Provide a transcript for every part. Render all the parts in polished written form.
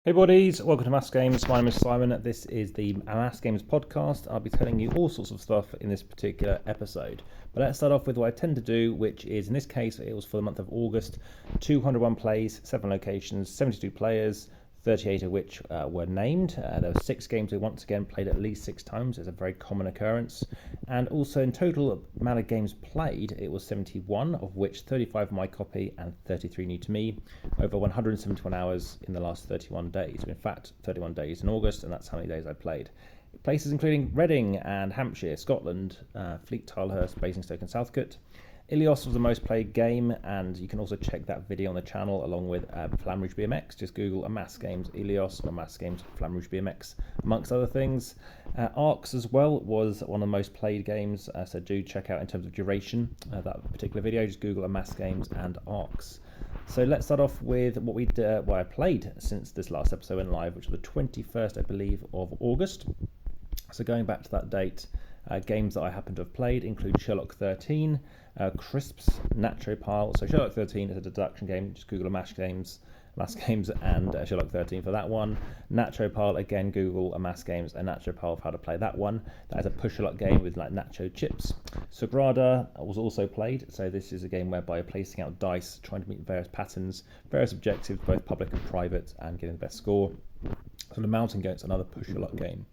Hey buddies, welcome to AmassGames. My name is Simon. This is the AmassGames podcast. I'll be telling you all sorts of stuff in this particular episode. But let's start off with what I tend to do, which is, in this case, it was for the month of August, 201 plays, 7 locations, 72 players, 38 of which were named. There were 6 games we once again played at least 6 times. It's a very common occurrence. And also in total amount of games played, it was 71, of which 35 my copy and 33 new to me, over 171 hours in the last 31 days. In fact, 31 days in August, and that's how many days I played. Places including Reading and Hampshire, Scotland, Fleet, Tilehurst, Basingstoke and Southcote. Ilios was the most played game, and you can also check that video on the channel along with Flamrouge BMX. Just Google AmassGames Ilios or AmassGames Flamrouge BMX, amongst other things. Arcs as well was one of the most played games, so do check out in terms of duration that particular video. Just Google AmassGames and Arcs. So let's start off with what I played since this last episode went live, which was the 21st, I believe, of August. So going back to that date, games that I happen to have played include Sherlock 13, Crisps, Nacho Pile. So Sherlock 13 is a deduction game. Just Google AmassGames and Sherlock 13 for that one. Nacho Pile, again, Google AmassGames and Nacho Pile for how to play that one. That is a push-a-lot game with like nacho chips. Sagrada was also played. So this is a game whereby you're placing out dice, trying to meet various patterns, various objectives, both public and private, and getting the best score. So the Mountain Goat's another push-a-lot game.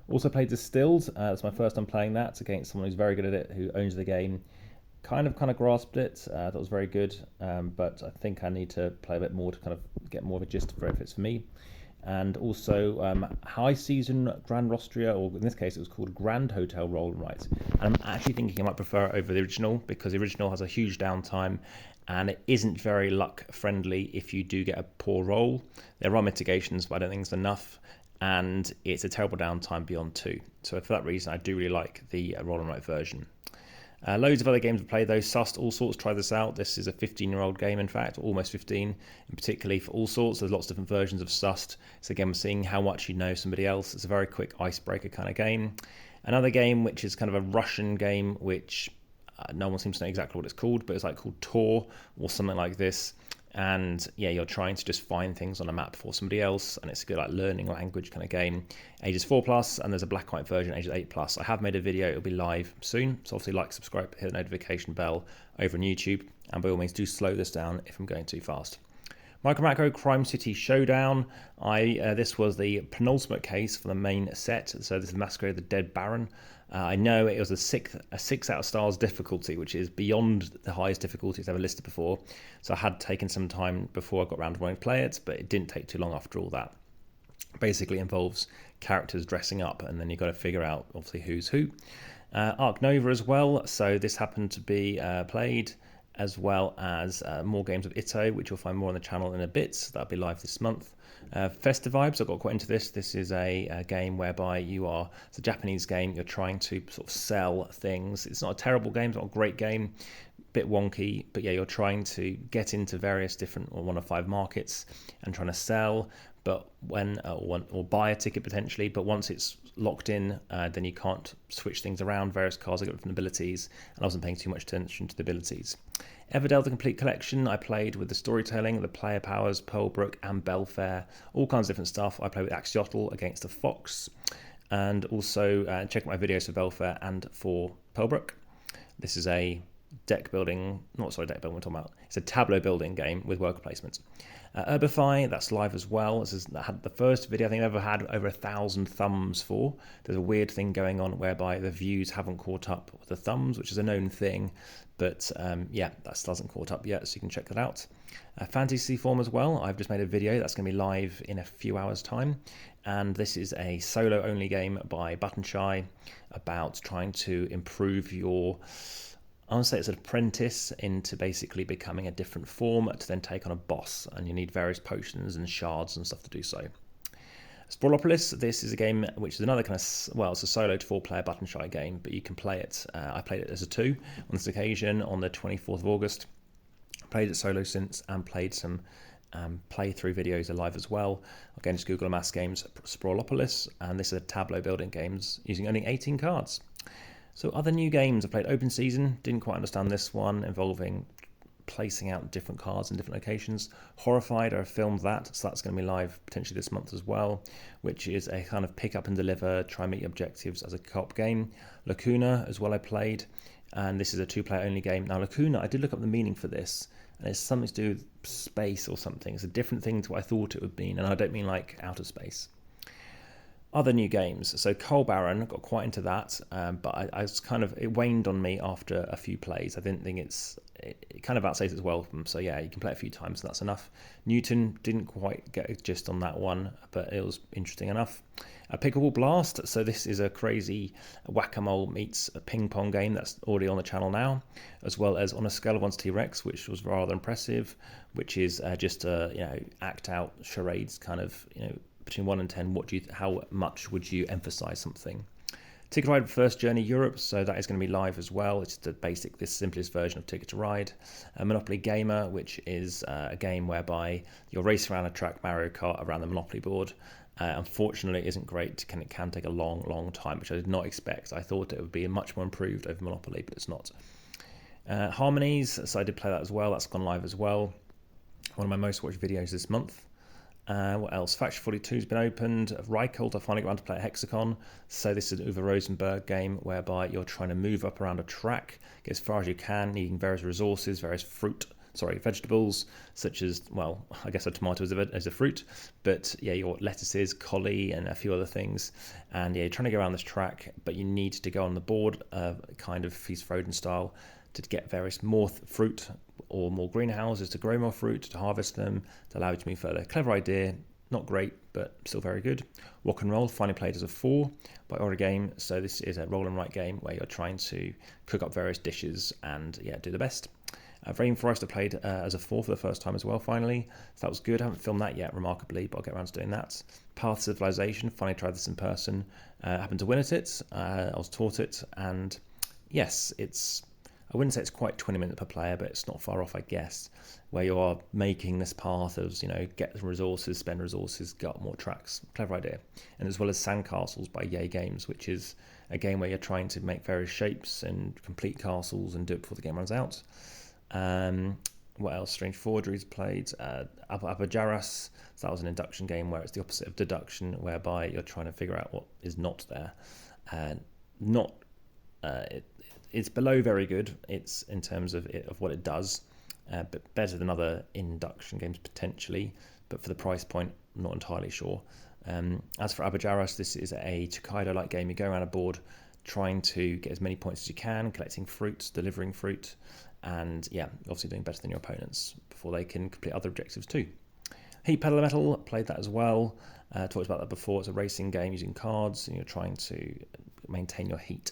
Also played Distilled. It's my first time playing that. It's against someone who's very good at it, who owns the game. Kind of grasped it. That was very good, but I think I need to play a bit more to kind of get more of a gist for it if it's for me. And also High Season Grand Rostria, or in this case it was called Grand Hotel Roll and Write. And I'm actually thinking I might prefer it over the original, because the original has a huge downtime and it isn't very luck friendly if you do get a poor roll. There are mitigations, but I don't think it's enough. And it's a terrible downtime beyond 2. So for that reason, I do really like the roll and write version. Loads of other games to play though. Sust, All Sorts, try this out. This is a 15-year-old game, in fact, almost 15, and particularly for All Sorts. There's lots of different versions of Sust. So again, we're seeing how much you know somebody else. It's a very quick icebreaker kind of game. Another game which is kind of a Russian game, which no one seems to know exactly what it's called, but it's like called Tor or something like this. And yeah, you're trying to just find things on a map for somebody else, and it's a good like learning language kind of game. Ages 4+, and there's a black and white version, ages 8+. I have made a video, it'll be live soon, so obviously like, subscribe, hit the notification bell over on YouTube, and by all means do slow this down if I'm going too fast. Micro Macro Crime City Showdown. This was the penultimate case for the main set, so this is Masquerade of the Dead Baron. I know it was a 6 out of stars difficulty, which is beyond the highest difficulty it's ever listed before. So I had taken some time before I got around to wanting to play it, but it didn't take too long after all that. Basically involves characters dressing up, and then you've got to figure out obviously who's who. Arc Nova as well. So this happened to be played, as well as more games of Ito, which you'll find more on the channel in a bit. So that'll be live this month. Festivibes, I got quite into this. This is a game whereby it's a Japanese game, you're trying to sort of sell things. It's not a terrible game, it's not a great game, bit wonky, but yeah, you're trying to get into various different or 1 of 5 markets and trying to sell, but or buy a ticket potentially, but once it's locked in, then you can't switch things around. Various cards have got different abilities, and I wasn't paying too much attention to the abilities. Everdell, the complete collection, I played with the storytelling, the player powers, Pearlbrook and Belfair, all kinds of different stuff. I played with Axolotl against a fox, and also check out my videos for Belfair and for Pearlbrook. This is a deck building, we're talking about. It's a tableau building game with worker placement. Herbify, that's live as well. This is the first video I think I've ever had over 1,000 thumbs for. There's a weird thing going on whereby the views haven't caught up with the thumbs, which is a known thing, but yeah, that still hasn't caught up yet, so you can check that out. Fantasy Form as well, I've just made a video that's going to be live in a few hours time, and this is a solo only game by Buttonshy about trying to improve your, I want to say it's an apprentice into basically becoming a different form to then take on a boss, and you need various potions and shards and stuff to do so. Sprawlopolis, this is a game which is another kind of, well, it's a solo to 4-player Buttonshy game, but you can play it. I played it as a 2 on this occasion on the 24th of August. Played it solo since, and played some playthrough videos are live as well. Again, just Google AmassGames Sprawlopolis, and this is a tableau building games using only 18 cards. So other new games, I played Open Season, didn't quite understand this one, involving placing out different cards in different locations. Horrified, I filmed that, so that's going to be live potentially this month as well, which is a kind of pick up and deliver, try and meet objectives as a co-op game. Lacuna as well I played, and this is a 2-player only game. Now Lacuna, I did look up the meaning for this, and it's something to do with space or something. It's a different thing to what I thought it would be, and I don't mean like outer space. Other new games, so Coal Baron, got quite into that, but I was kind of, it waned on me after a few plays. I didn't think it kind of outstays its welcome, so yeah, you can play it a few times, and that's enough. Newton, didn't quite get a gist on that one, but it was interesting enough. Pickleball Blast, so this is a crazy whack-a-mole meets a ping pong game that's already on the channel now, as well as On a Scale of 1 to T-Rex, which was rather impressive, which is just a act out charades kind of, between 1 and 10, how much would you emphasize something? Ticket to Ride First Journey Europe, so that is going to be live as well. It's the simplest version of Ticket to Ride. Monopoly Gamer, which is a game whereby you're racing around a track, Mario Kart, around the Monopoly board. Unfortunately, it isn't great. It can take a long time, which I did not expect. I thought it would be much more improved over Monopoly, but it's not. Harmonies, so I did play that as well. That's gone live as well. One of my most watched videos this month. What else? Faction 42 has been opened. Reichelt, I finally got around to play at Hexicon. So this is an Uwe Rosenberg game whereby you're trying to move up around a track, get as far as you can, needing various resources, various vegetables, such as, well, I guess a tomato is a fruit, but yeah, your lettuces, collie, and a few other things. And yeah, you're trying to go around this track, but you need to go on the board, kind of Feast Froden style, to get various more fruit or more greenhouses to grow more fruit, to harvest them, to allow you to move further. Clever idea, not great, but still very good. Rock and Roll, finally played as a 4 by Origame. So this is a roll and write game where you're trying to cook up various dishes and do the best. Rainforest, I played as a 4 for the first time as well, finally. So that was good. I haven't filmed that yet, remarkably, but I'll get around to doing that. Path to Civilization, finally tried this in person. Happened to win at it. I was taught it, and yes, I wouldn't say it's quite 20 minutes per player, but it's not far off, I guess, where you are making this path of, get resources, spend resources, get up more tracks. Clever idea. And as well as Sandcastles by Yay Games, which is a game where you're trying to make various shapes and complete castles and do it before the game runs out. What else? Strange Forgeries played. Abajaras, so that was an induction game where it's the opposite of deduction, whereby you're trying to figure out what is not there. It's below very good. It's in terms of what it does, but better than other induction games potentially. But for the price point, I'm not entirely sure. As for Abajaras, this is a Tokaido-like game. You go around a board trying to get as many points as you can, collecting fruits, delivering fruit, and obviously doing better than your opponents before they can complete other objectives too. Heat Pedal Metal, played that as well. Talked about that before. It's a racing game using cards, and you're trying to maintain your heat.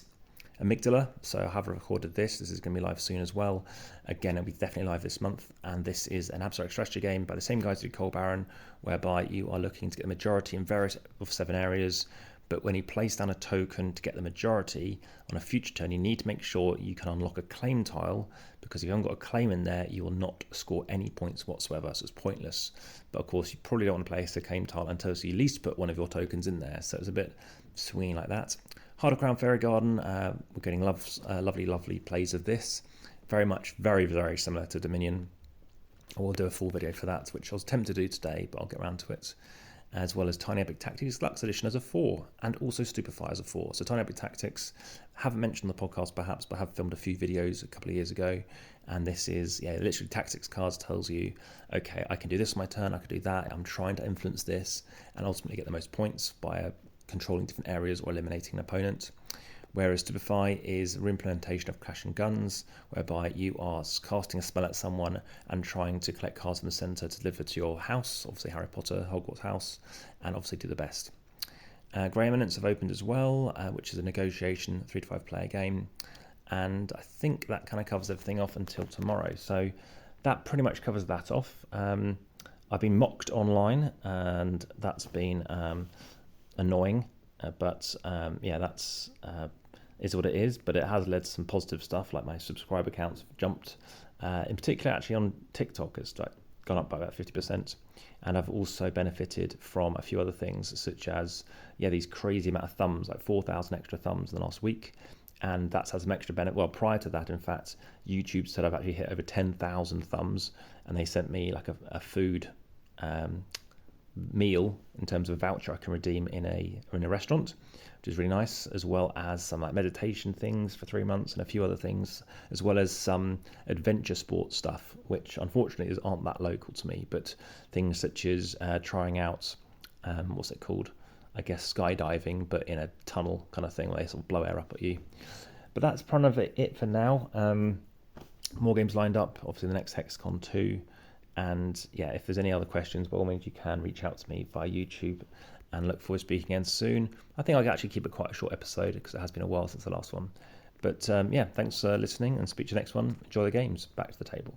Amygdala, so I have recorded this. This is going to be live soon as well. Again, it'll be definitely live this month, and this is an abstract strategy game by the same guys who did Coal Baron, whereby you are looking to get the majority in various of 7 areas, but when you place down a token to get the majority on a future turn, you need to make sure you can unlock a claim tile, because if you haven't got a claim in there, you will not score any points whatsoever, so it's pointless. But of course, you probably don't want to place a claim tile until you at least put one of your tokens in there, so it's a bit swinging like that. Heart of Crown Fairy Garden, we're getting lovely plays of this. Very much, very, very similar to Dominion. We'll do a full video for that, which I was tempted to do today, but I'll get around to it. As well as Tiny Epic Tactics Deluxe Edition as a 4, and also Stupefy as a 4. So Tiny Epic Tactics, haven't mentioned on the podcast perhaps, but I have filmed a few videos a couple of years ago, and this is, literally tactics cards tells you, okay, I can do this on my turn, I can do that, I'm trying to influence this, and ultimately get the most points by controlling different areas or eliminating an opponent. Whereas Stupefy is a reimplementation of Clash and Guns, whereby you are casting a spell at someone and trying to collect cards from the centre to deliver to your house, obviously Harry Potter, Hogwarts house, and obviously do the best. Grey Eminence have opened as well, which is a negotiation 3 to 5 player game, and I think that kind of covers everything off until tomorrow. So that pretty much covers that off. I've been mocked online, and that's been annoying, but that's is what it is. But it has led to some positive stuff, like my subscriber counts have jumped, in particular actually on TikTok it's gone up by about 50%, and I've also benefited from a few other things, such as these crazy amount of thumbs, like 4,000 extra thumbs in the last week, and that's had some extra benefit. Well, prior to that, in fact, YouTube said I've actually hit over 10,000 thumbs, and they sent me like a food meal in terms of a voucher I can redeem in a restaurant, which is really nice, as well as some like meditation things for 3 months and a few other things, as well as some adventure sports stuff, which unfortunately aren't that local to me, but things such as trying out what's it called, I guess skydiving, but in a tunnel kind of thing where they sort of blow air up at you. But that's kind of it for now. More games lined up, obviously the next Hexicon 2. And yeah, if there's any other questions, by all means you can reach out to me via YouTube, and look forward to speaking again soon. I think I'll actually keep it quite a short episode because it has been a while since the last one. But yeah, thanks for listening, and speak to you next one. Enjoy the games. Back to the table.